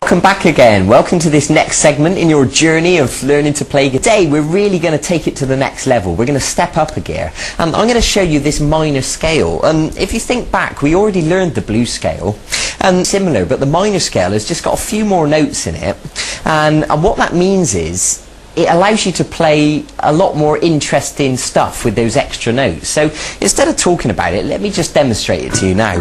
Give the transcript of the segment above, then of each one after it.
Welcome back again. Welcome to this next segment in your journey of learning to play guitar. Today we're really going to take it to the next level. We're going to step up a gear. I'm going to show you this minor scale. If you think back, we already learned the blues scale. Similar, but the minor scale has just got a few more notes in it. And what that means is it allows you to play a lot more interesting stuff with those extra notes. So instead of talking about it, let me just demonstrate it to you now.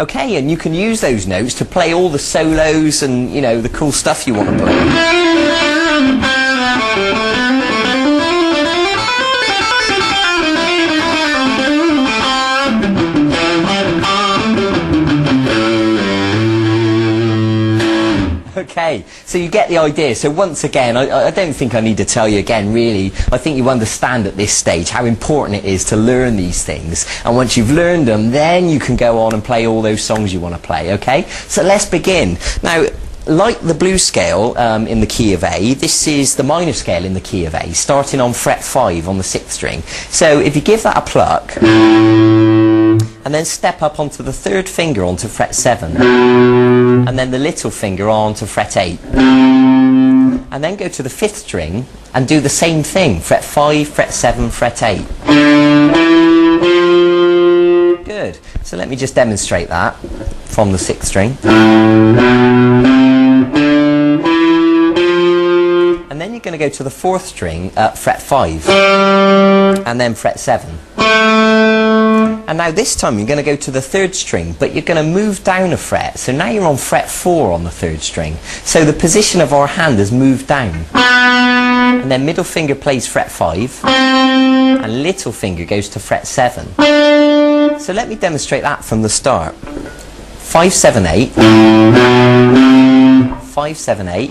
Okay, and you can use those notes to play all the solos and, you know, the cool stuff you want to play. Okay, so you get the idea. So once again, I don't think I need to tell you again, really. I think you understand at this stage how important it is to learn these things. And once you've learned them, then you can go on and play all those songs you want to play, okay? So let's begin. Now, like the blues scale in the key of A, this is the minor scale in the key of A, starting on fret 5 on the 6th string. So if you give that a pluck, and then step up onto the 3rd finger onto fret 7, and then the little finger onto fret 8, and then go to the 5th string and do the same thing, fret 5, fret 7, fret 8. Good. So let me just demonstrate that from the 6th string. And then you're going to go to the 4th string at fret 5, and then fret 7. And now this time you're going to go to the 3rd string, but you're going to move down a fret. So now you're on fret 4 on the 3rd string. So the position of our hand has moved down. And then middle finger plays fret 5, and little finger goes to fret 7. So let me demonstrate that from the start. 5, 7, 8. 5, 7, 8.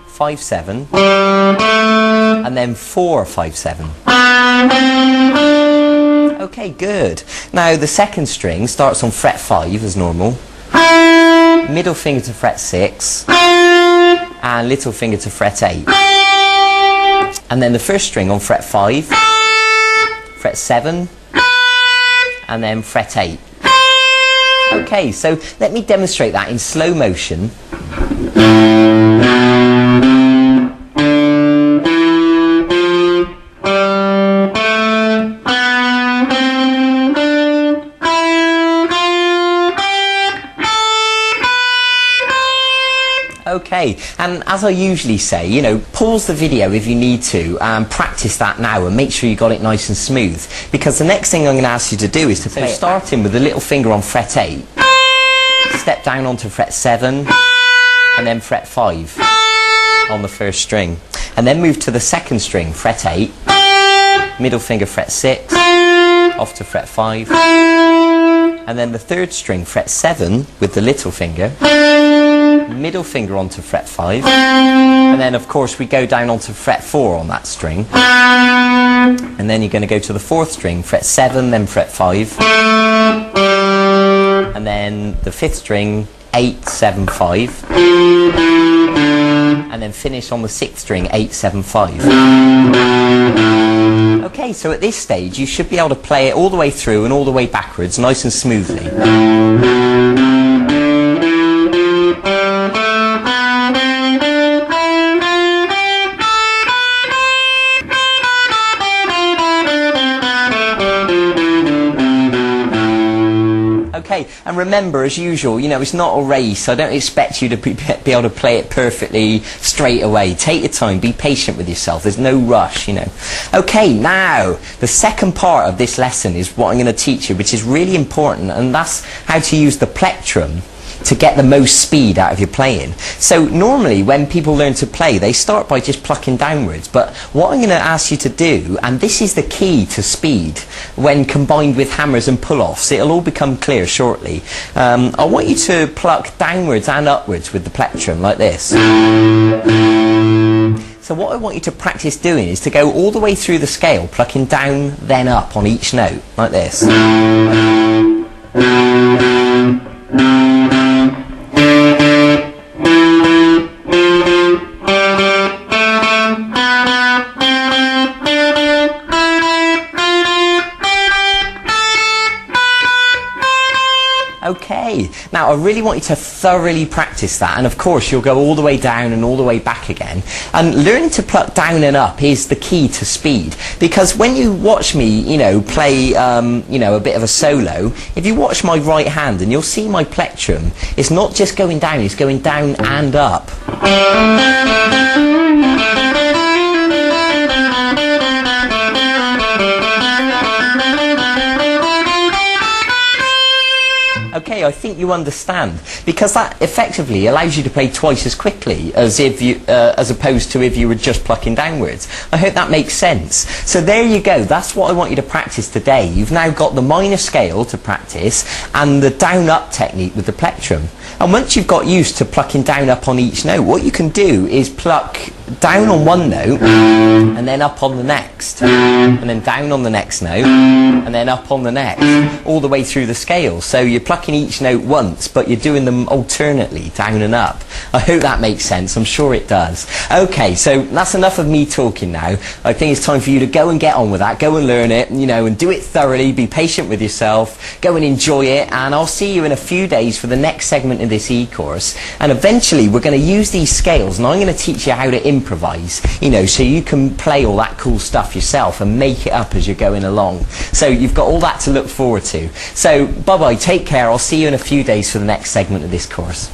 5, 7. And then 4, 5, 7. Okay, good. Now the 2nd string starts on fret 5 as normal. Middle finger to fret 6. And little finger to fret 8. And then the 1st string on fret 5. Fret 7. And then fret 8. Okay, so let me demonstrate that in slow motion. Okay, and as I usually say, you know, pause the video if you need to and practice that now and make sure you got it nice and smooth, because the next thing I'm going to ask you to do is to play starting with the little finger on fret 8, step down onto fret 7, and then fret 5 on the 1st string, and then move to the 2nd string, fret 8, middle finger fret 6, off to fret 5, and then the 3rd string, fret 7 with the little finger, middle finger onto fret 5, and then of course we go down onto fret 4 on that string, and then you're going to go to the 4th string, fret 7, then fret 5, and then the 5th string, 8, 7, 5, and then finish on the 6th string, 8, 7, 5. Okay, so at this stage you should be able to play it all the way through and all the way backwards, nice and smoothly. Okay, and remember, as usual, you know, it's not a race. I don't expect you to be able to play it perfectly straight away. Take your time, be patient with yourself. There's no rush, you know. Okay, now, the second part of this lesson is what I'm going to teach you, which is really important, and that's how to use the plectrum to get the most speed out of your playing. So normally when people learn to play, they start by just plucking downwards, but what I'm going to ask you to do, and this is the key to speed when combined with hammers and pull-offs, it'll all become clear shortly. I want you to pluck downwards and upwards with the plectrum like this. So what I want you to practice doing is to go all the way through the scale, plucking down then up on each note like this. Now, I really want you to thoroughly practice that, and of course you'll go all the way down and all the way back again. And learning to pluck down and up is the key to speed, because when you watch me, you know, play, you know, a bit of a solo, if you watch my right hand, and you'll see my plectrum, it's not just going down, it's going down and up. Okay, I think you understand, because that effectively allows you to play twice as quickly as if you, as opposed to if you were just plucking downwards. I hope that makes sense. So there you go. That's what I want you to practice today. You've now got the minor scale to practice and the down-up technique with the plectrum. And once you've got used to plucking down up on each note, what you can do is pluck down on one note and then up on the next, and then down on the next note and then up on the next, all the way through the scale. So you're plucking each note once, but you're doing them alternately, down and up. I hope that makes sense. I'm sure it does. Okay, so that's enough of me talking now. I think it's time for you to go and get on with that. Go and learn it, you know, and do it thoroughly. Be patient with yourself. Go and enjoy it, and I'll see you in a few days for the next segment of this e-course. And eventually we're going to use these scales, and I'm going to teach you how to improvise, you know, so you can play all that cool stuff yourself and make it up as you're going along. So you've got all that to look forward to. So bye-bye, take care. I'll see you in a few days for the next segment of this course.